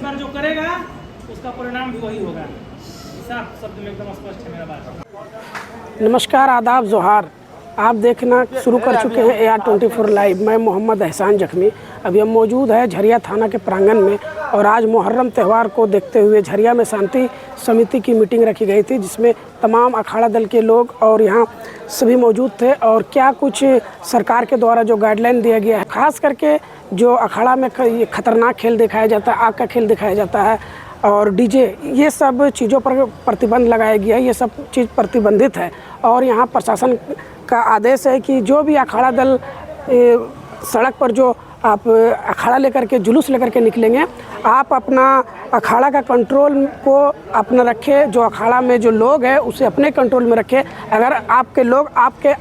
बार जो करेगा उसका परिणाम भी वही होगा। साफ शब्द में एकदम स्पष्ट है मेरा बात। नमस्कार, आदाब, जोहार। आप देखना शुरू कर चुके हैं AR24 लाइव। मैं मोहम्मद एहसान जख्मी। अभी हम मौजूद है झरिया थाना के प्रांगण में और आज मुहर्रम त्यौहार को देखते हुए झरिया में शांति समिति की मीटिंग रखी गई थी, जिसमें तमाम अखाड़ा दल के लोग और यहाँ सभी मौजूद थे। और क्या कुछ सरकार के द्वारा जो गाइडलाइन दिया गया है, ख़ास करके जो अखाड़ा में खतरनाक खेल दिखाया जाता है, आग का खेल दिखाया जाता है और डीजे, ये सब चीज़ों पर प्रतिबंध लगाया गया है। ये सब चीज़ प्रतिबंधित है और यहाँ प्रशासन का आदेश है कि जो भी अखाड़ा दल सड़क पर जो आप अखाड़ा लेकर के जुलूस लेकर के निकलेंगे, आप अपना अखाड़ा का कंट्रोल को अपना रखें। जो अखाड़ा में जो लोग हैं उसे अपने कंट्रोल में रखें। अगर आपके लोग आपके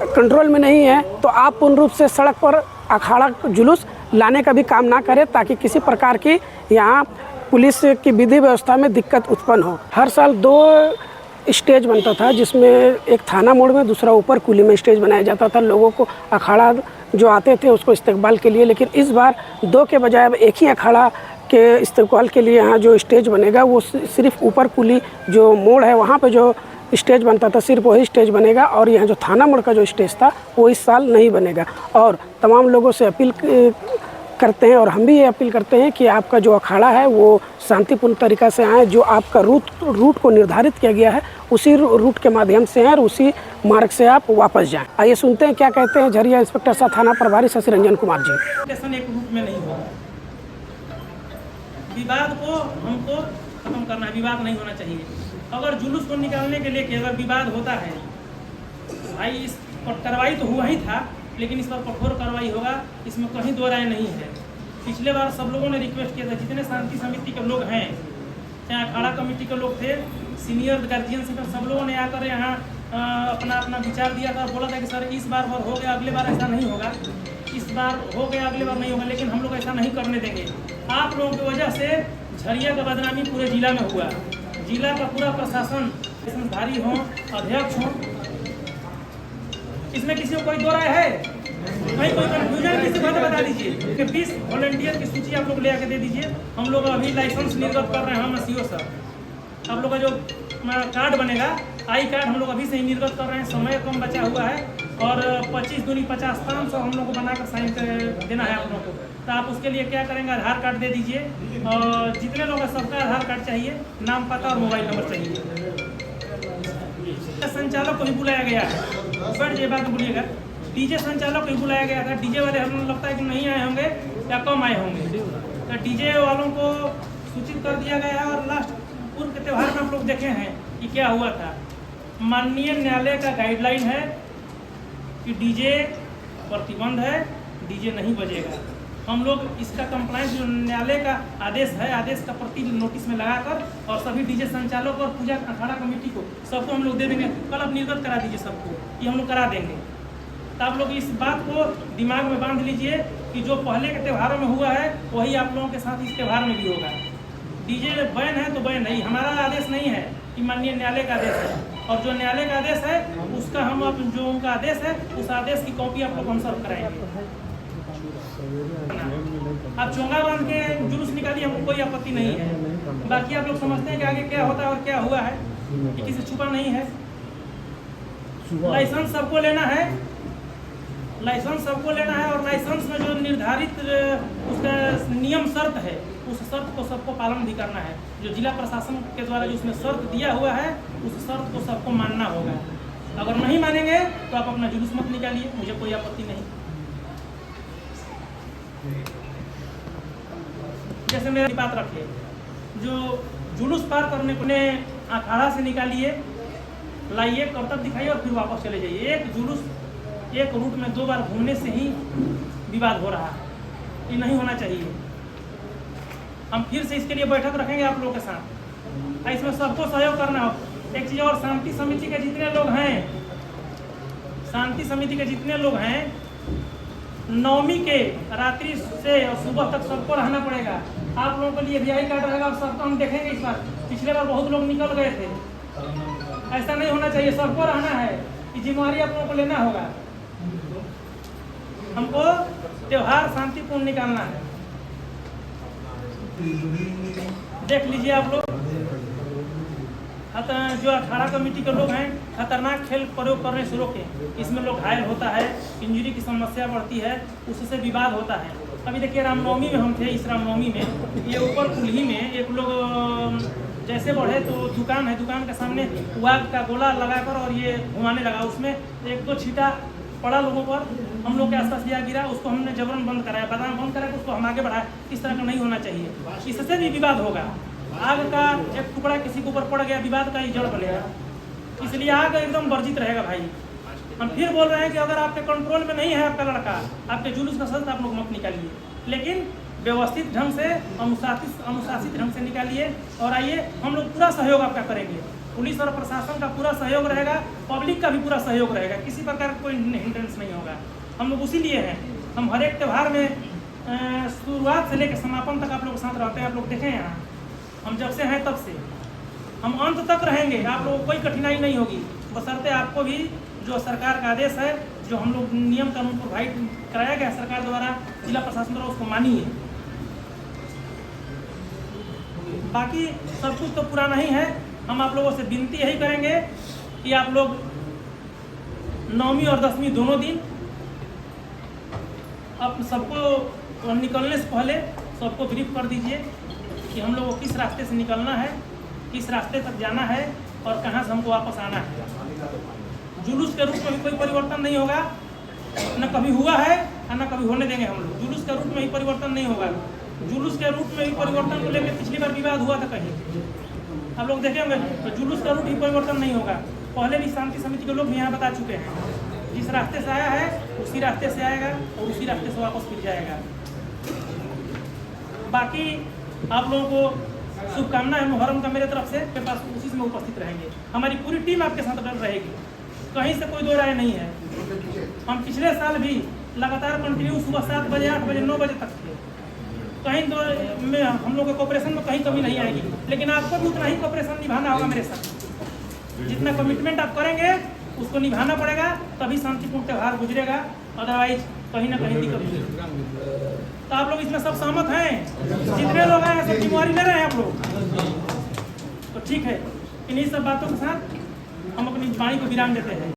कंट्रोल में नहीं है तो आप पूर्ण रूप से सड़क पर अखाड़ा जुलूस लाने का भी काम ना करें, ताकि किसी प्रकार की यहाँ पुलिस की विधि व्यवस्था में दिक्कत उत्पन्न हो। हर साल 2 स्टेज बनता था, जिसमें एक थाना मोड़ में, दूसरा ऊपर कुली में स्टेज बनाया जाता था लोगों को अखाड़ा जो आते थे उसको इस्तकबाल के लिए। लेकिन इस बार 2 के बजाय अब एक ही अखाड़ा के इस्तकबाल के लिए यहाँ जो स्टेज बनेगा वो सिर्फ ऊपर कुली जो मोड़ है वहाँ पे जो स्टेज बनता था सिर्फ वही स्टेज बनेगा और यहाँ जो थाना मोड़ का जो स्टेज था वो इस साल नहीं बनेगा। और तमाम लोगों से अपील करते हैं और हम भी ये अपील करते हैं कि आपका जो अखाड़ा है वो शांतिपूर्ण तरीक़ा से आए। जो आपका रूट को निर्धारित किया गया है उसी रूट के माध्यम से आए और उसी मार्ग से आप वापस जाएं। आइए सुनते हैं क्या कहते हैं झरिया इंस्पेक्टर साहब थाना प्रभारी शशि रंजन कुमार जी। स्टेशन एक रूट में नहीं होगा। विवाद को हमको खत्म करना है, विवाद नहीं होना चाहिए। अगर जुलूस को निकालने के लिए अगर विवाद होता है, भाई इस पर कार्रवाई तो हुआ ही था, लेकिन इस पर कठोर कार्रवाई होगा, इसमें कहीं दो राय नहीं है। पिछले बार सब लोगों ने रिक्वेस्ट किया था, जितने शांति समिति के लोग हैं, चाहे अखाड़ा कमेटी के लोग थे, सीनियर गार्जियन से सब लोगों ने आकर यहाँ अपना अपना विचार दिया था, बोला था कि सर इस बार हो गया, अगले बार ऐसा नहीं होगा, इस बार हो गया अगले बार नहीं होगा, लेकिन हम लोग ऐसा नहीं करने देंगे। आप लोगों की वजह से झरिया का बदनामी पूरे जिला में हुआ। जिला का पूरा प्रशासन भारी हो, अध्यक्ष हो, इसमें किसी को कोई दो राय है? नहीं, कोई कन्फ्यूजन किसी बात बता दीजिए कि 20 वॉलंटियर की सूची आप लोग ले आके दे दीजिए। हम लोग अभी लाइसेंस निर्गत कर रहे हैं, हम सीओ साहब। आप लोग का जो कार्ड बनेगा, आई कार्ड हम लोग अभी से ही निर्गत कर रहे हैं, समय कम बचा हुआ है और 25 दूनी 50 500 हम लोग को बनाकर साइन देना है आप लोगों को। तो आप उसके लिए क्या करेंगे, आधार कार्ड दे दीजिए और जितने लोग हैं सबका आधार कार्ड चाहिए, नाम पता और मोबाइल नंबर चाहिए। संचालक को भी बुलाया गया है, बैठ जाइए बात बोलिएगा। डीजे संचालक को भी बुलाया गया था। डीजे वाले हम लगता है कि नहीं आए होंगे या कम आए होंगे, तो डीजे वालों को सूचित कर दिया गया है। और लास्ट पूर्व के त्यौहार में हम लोग देखे हैं कि क्या हुआ था। माननीय न्यायालय का गाइडलाइन है कि डीजे प्रतिबंध है, डीजे नहीं बजेगा। हम लोग इसका कंप्लाइंस जो न्यायालय का आदेश है, आदेश का प्रति नोटिस में लगाकर और सभी डीजे संचालक और पूजा अखाड़ा कमेटी को सबको हम लोग दे देंगे। कल आप निर्गत करा दीजिए सबको, ये हम लोग करा देंगे। तो आप लोग इस बात को दिमाग में बांध लीजिए कि जो पहले के त्योहारों में हुआ है वही आप लोगों के साथ इस त्यौहार में भी होगा। डीजे बैन है तो बैन नहीं, हमारा आदेश नहीं है कि माननीय न्यायालय का आदेश है। और जो न्यायालय का आदेश है उसका हम जो उनका आदेश है उस आदेश की कॉपी आप लोग हम सर्व कराएंगे। आप चोंगा बांध के जुलूस निकालिए, हमको कोई आपत्ति नहीं है। बाकी आप लोग समझते हैं कि आगे क्या होता है और क्या हुआ है, ये किसी छुपा नहीं है। लाइसेंस सबको लेना है, लाइसेंस सबको लेना है और लाइसेंस में जो निर्धारित उसका नियम शर्त है उस शर्त को सबको पालन भी करना है। जो जिला प्रशासन के द्वारा जो उसमें शर्त दिया हुआ है उस शर्त को सबको मानना होगा। अगर नहीं मानेंगे तो आप अपना जुलूस मत निकालिए, मुझे कोई आपत्ति नहीं। जैसे मेरी बात रखिए, जो जुलूस पार करने को अखाड़ा से निकालिए, लाइए, कर्तव्य दिखाइए और फिर वापस चले जाइए। एक जुलूस एक रूट में 2 बार घूमने से ही विवाद हो रहा है, ये नहीं होना चाहिए। हम फिर से इसके लिए बैठक रखेंगे आप लोगों के साथ, इसमें सबको सहयोग करना हो। एक चीज़ और, शांति समिति के जितने लोग हैं, शांति समिति के जितने लोग हैं, 9वीं के रात्रि से और सुबह तक सबको रहना पड़ेगा। आप लोगों के लिए वीआई कार्ड रहेगा और सबको हम देखेंगे। इस बार पिछले बार बहुत लोग निकल गए थे, ऐसा नहीं होना चाहिए। सबको रहना है, ये जिम्मेवारी आप लोगों को लेना होगा। हमको त्योहार शांतिपूर्ण निकालना है। देख लीजिए आप लोग, जो अखाड़ा कमेटी के लोग हैं खतरनाक खेल प्रयोग करने से रोकें। इसमें लोग घायल होता है, इंजरी की समस्या बढ़ती है, उससे विवाद होता है। अभी देखिए रामनवमी में हम थे, इस रामनवमी में ये ऊपर कुल्ही में एक लोग जैसे बढ़े तो दुकान है, दुकान के सामने वाग का गोला लगाकर और ये घुमाने लगा, उसमें एक दो छींटा पड़ा लोगों पर, हम लोग के आसपास दिया गिरा, उसको हमने जबरन बंद कराया, बादाम बंद कराया, उसको हम आगे बढ़ाया। इस तरह का नहीं होना चाहिए, इससे भी विवाद होगा। आग का एक टुकड़ा किसी के ऊपर पड़ गया, विवाद का ही जड़ बनेगा, इसलिए आग एकदम वर्जित रहेगा भाई। हम फिर बोल रहे हैं कि अगर आपके कंट्रोल में नहीं है आपका लड़का, आपके जुलूस का सल्त आप लोग मत निकालिए, लेकिन व्यवस्थित ढंग से अनुशासित ढंग से निकालिए और आइए, हम लोग पूरा सहयोग आपका करेंगे। पुलिस और प्रशासन का पूरा सहयोग रहेगा, पब्लिक का भी पूरा सहयोग रहेगा, किसी प्रकार का कोई हिंड्रेंस नहीं होगा। हम लोग उसी लिए हैं, हम हर एक त्यौहार में शुरुआत से लेकर समापन तक आप लोग के साथ रहते हैं। आप लोग देखें यहाँ हम जब से हैं तब से हम अंत तक रहेंगे, आप लोगों को कोई कठिनाई नहीं होगी, बशर्ते आपको भी जो सरकार का आदेश है, जो हम लोग नियम कानून प्रोवाइड कराया गया सरकार द्वारा, जिला प्रशासन द्वारा, उसको मानिए। बाकी सब कुछ तो पूरा नहीं है, हम आप लोगों से विनती यही करेंगे कि आप लोग 9वीं और 10वीं दोनों दिन आप सबको निकलने से पहले सबको ब्रीफ कर दीजिए कि हम लोग को किस रास्ते से निकलना है, किस रास्ते तक जाना है और कहाँ से हमको वापस आना है। जुलूस के रूप में भी कोई परिवर्तन नहीं होगा, न कभी हुआ है और न कभी होने देंगे हम लोग। जुलूस के रूप में ही परिवर्तन नहीं होगा, जुलूस के रूप में ही परिवर्तन को लेकर पिछली बार विवाद हुआ था कहीं, आप लोग देखे होंगे, तो जुलूस का रूप ही परिवर्तन नहीं होगा। पहले भी शांति समिति के लोग भी यहाँ बता चुके हैं, जिस रास्ते से आया है उसी रास्ते से आएगा और उसी रास्ते से वापस फिर जाएगा। बाकी आप लोगों को शुभकामना है मुहर्रम का मेरे तरफ से, के पास उसी में उपस्थित रहेंगे, हमारी पूरी टीम आपके साथ रहेगी, कहीं से कोई दो राय नहीं है। हम पिछले साल भी लगातार कंटिन्यू सुबह 7 बजे 8 बजे 9 बजे तक थे, कहीं तो में हम लोग के कोऑपरेशन में कहीं कमी नहीं आएगी, लेकिन आपको भी उतना ही कोऑपरेशन निभाना होगा मेरे साथ। जितना कमिटमेंट आप करेंगे उसको निभाना पड़ेगा, तभी शांतिपूर्ण त्यौहार गुजरेगा, अदरवाइज कहीं ना कहीं दिक्कत होगी। तो आप लोग इसमें सब सहमत हैं? जितने लोग हैं सब जिम्मेवारी ले रहे हैं आप लोग? तो ठीक है, इन्हीं सब बातों के साथ हम अपनी वाणी को विराम देते हैं।